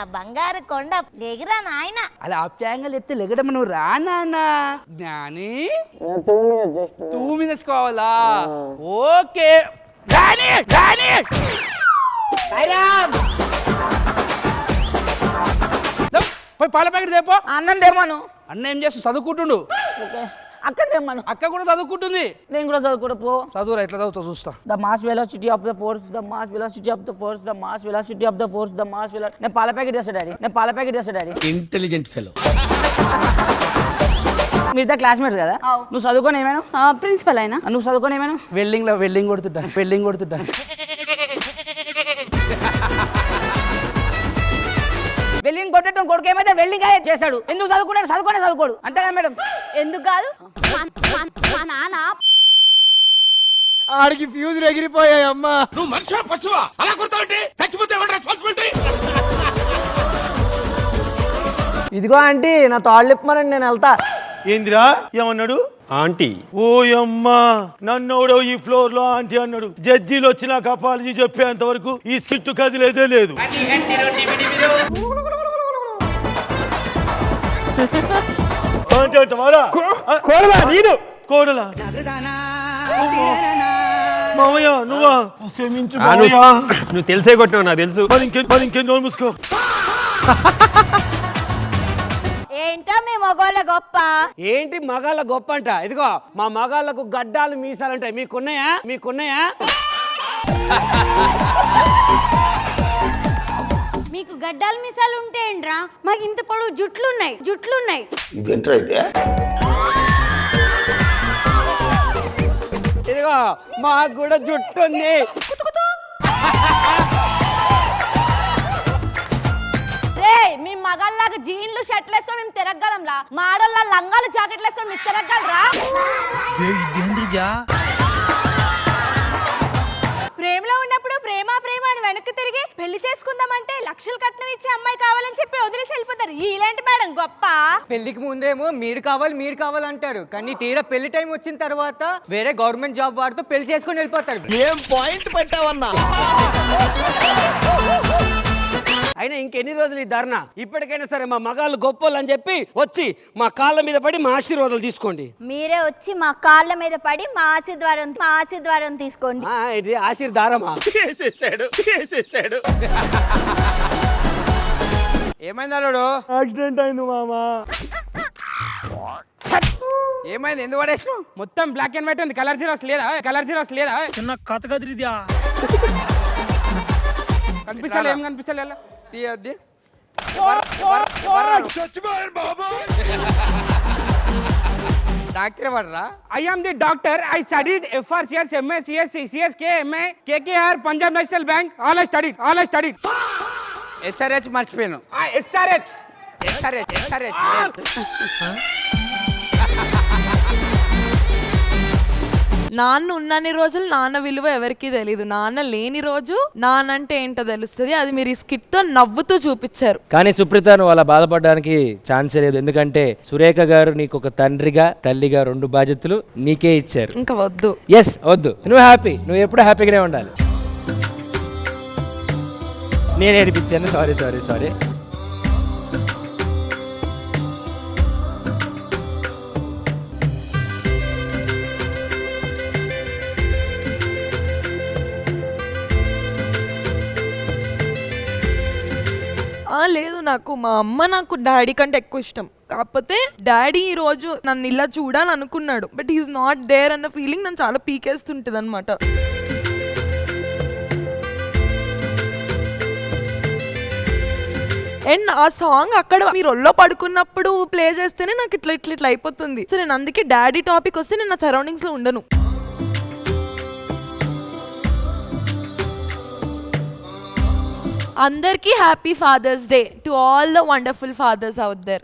నా బంగారు కొండ లేగిరా నాయన. అలా ఆప్యాయంగా చెప్తే లెగడం నువ్వు రా నాన్న. జ్ఞాని 2 minutes కావాలా? ఓకే రాని రాని. పోయి పాల ప్యాకెట్ తెపో. అన్నం తెమ్మను. అన్న ఏం చేస్తు? చదువుకుంటుండు. అక్క తెమ్మను. అక్క కూడా చదువుకుంటుంది. నేను కూడా చదువుకుంటా పో. చదువురా, ఎట్లా చదువుతావు చూస్తా. The mass velocity of the force, the mass velocity of the force, the mass velocity of the force, the mass velocity. నేను పాల ప్యాకెట్ చేస్తా డాడీ, నేను పాల ప్యాకెట్ చేస్తా డాడీ. Intelligent fellow. మీతో క్లాస్మేట్స్ కదా? నువ్వు చదువుకొని ఏమైనా? ప్రిన్సిపల్ అయినా. నువ్వు చదువుకొని ఏమైనా? వెల్డింగ్ కొడుతుంటా. వెల్డింగ్ కొట్టడం కొడుకు ఏమైతే వెల్డింగ్ చేశాడు. ఎందుకు చదువుకున్నాడు? చదువుకోడు అంతేగా మేడం? ఎందుకు కాదు, మా నాన్న ఆడికి ఫ్యూజులు ఎగిరిపోయాయి అమ్మా. నువ్వు మనిషివా పశువా? అలా కొడతావంటే చచ్చిపోతే ఎవరి రెస్పాన్సిబిలిటీ? ఇదిగో ఆంటీ, నా తాళ్ళు ఇప్పమనండి, నేను వెళ్తా. ఏందిరా ఏమన్నాడు? ఆంటీ. ఓ అమ్మా, నన్ను ఈ ఫ్లోర్ లో ఆంటీ అన్నాడు. జడ్జీలు వచ్చి నాకు అపాలజీ చెప్పేంత వరకు ఈ స్కిట్ కదిలేదే లేదు. ఆంటీ అంటవారా? కోడలా? మామయ్య నువ్వా? క్షమించు మామయ్య. నువ్వు తెలిసే కొట్టినావు, నాకు తెలుసు. మరి ఇంకేం నోరు మూసుకో. ఏంటో మీ మగోళ్ళ గొప్ప. ఏంటి మగాళ్ళ గొప్ప అంట? ఇదిగో మా మగాళ్ళకు గడ్డాలు మీసాలంటాయి. మీకున్నాయా? మీకు గడ్డాలు మీసాలు ఉంటాయండ్రా, మాకు ఇంత పొడవు జుట్లున్నాయి. ఇదిగో మాకు కూడా జుట్టు ఉంది. మీ మగాళ్ళలాగా జీన్లు షర్ట్లు వేసుకొని మేము తిరగలంరా. మా ఆడోళ్ళ లంగాలు జాకెట్లు వేసుకొని మీకు తిరగలరా? ప్రేమలో ఉన్నప్పుడు ప్రేమ అని వెనక్కి తిరిగి పెళ్లి చేసుకుందామంటే లక్షలు కట్నం ఇచ్చే అమ్మాయి కావాలని చెప్పి వదిలేసి వెళ్ళిపోతారు. ఇలాంటి మేడం గొప్ప. పెళ్లికి ముందేమో మీరు కావాలి అంటారు, కానీ తీరా పెళ్లి టైం వచ్చిన తర్వాత వేరే గవర్నమెంట్ జాబ్ వాడితో పెళ్లి చేసుకొని వెళ్ళిపోతారు. ఏం పాయింట్ పెట్టావన్నా? అయినా ఇంకెన్ని రోజులు ఈ ధర్నా? ఇప్పటికైనా సరే మా మగాళ్ళు గొప్పోళ్ళు అని చెప్పి వచ్చి మా కాళ్ళ మీద పడి మా ఆశీర్వాదాలు తీసుకోండి. మీరే వచ్చి మా కాళ్ళ మీద పడి మా ఆశీర్వాదం తీసుకోండి. ఇది ఆశీర్దారమా? చేసేసాడు. ఏమైంది అల్లుడు? యాక్సిడెంట్ అయింది మామా. ఏమైంది? ఎందుకు పడేసినావు? మొత్తం బ్లాక్ అండ్ వైట్ ఉంది. కలర్ జిరాక్స్ లేదా? చిన్న కథ కదిరిద్యా. కనిపిస్తలే? ఏం కనిపిస్తలే? తీయద్ది. Doctor పడరా? I am the doctor. I studied FRCS, MA, CS, CSK, MA, KKR, Punjab National Bank. All I studied. SRH మర్చిపోయాను. SRH. నాన్న ఉన్నన్ని రోజులు నాన్న విలువ ఎవరికి తెలీదు. నాన్న లేని రోజు నాన్న అంటే ఏంటో తెలుస్తుంది. అది మీరు ఈ స్కిట్ తో నవ్వుతూ చూపించారు. కానీ సుప్రీత, నువ్వు అలా బాధపడడానికి ఛాన్సే లేదు. ఎందుకంటే సురేఖ గారు నీకు ఒక తండ్రిగా తల్లిగా 2 బాధ్యతలు నీకే ఇచ్చారు. ఇంకా వద్దు. ఎస్ వద్దు. నువ్వు హ్యాపీ. నువ్వు ఎప్పుడు హ్యాపీగానే ఉండాలి. నేను ఏడిపించాను. సారీ. లేదు, మా అమ్మ నాకు డాడీ కంటే ఎక్కువ ఇష్టం. కాకపోతే డాడీ ఈ రోజు నన్ను ఇలా చూడాలనుకున్నాడు, బట్ హీఈస్ నాట్ దేర్ అన్న ఫీలింగ్ నన్ను చాలా పీకేస్తుంటుంది అనమాట. అండ్ ఆ సాంగ్ అక్కడ మీరు ఒళ్ళో పడుకున్నప్పుడు ప్లే చేస్తేనే నాకు ఇట్లా అయిపోతుంది. సో నేను అందుకే డాడీ టాపిక్ వస్తే నేను నా సరౌండింగ్స్ లో ఉండను. అందరికీ happy father's day to all the wonderful fathers out there.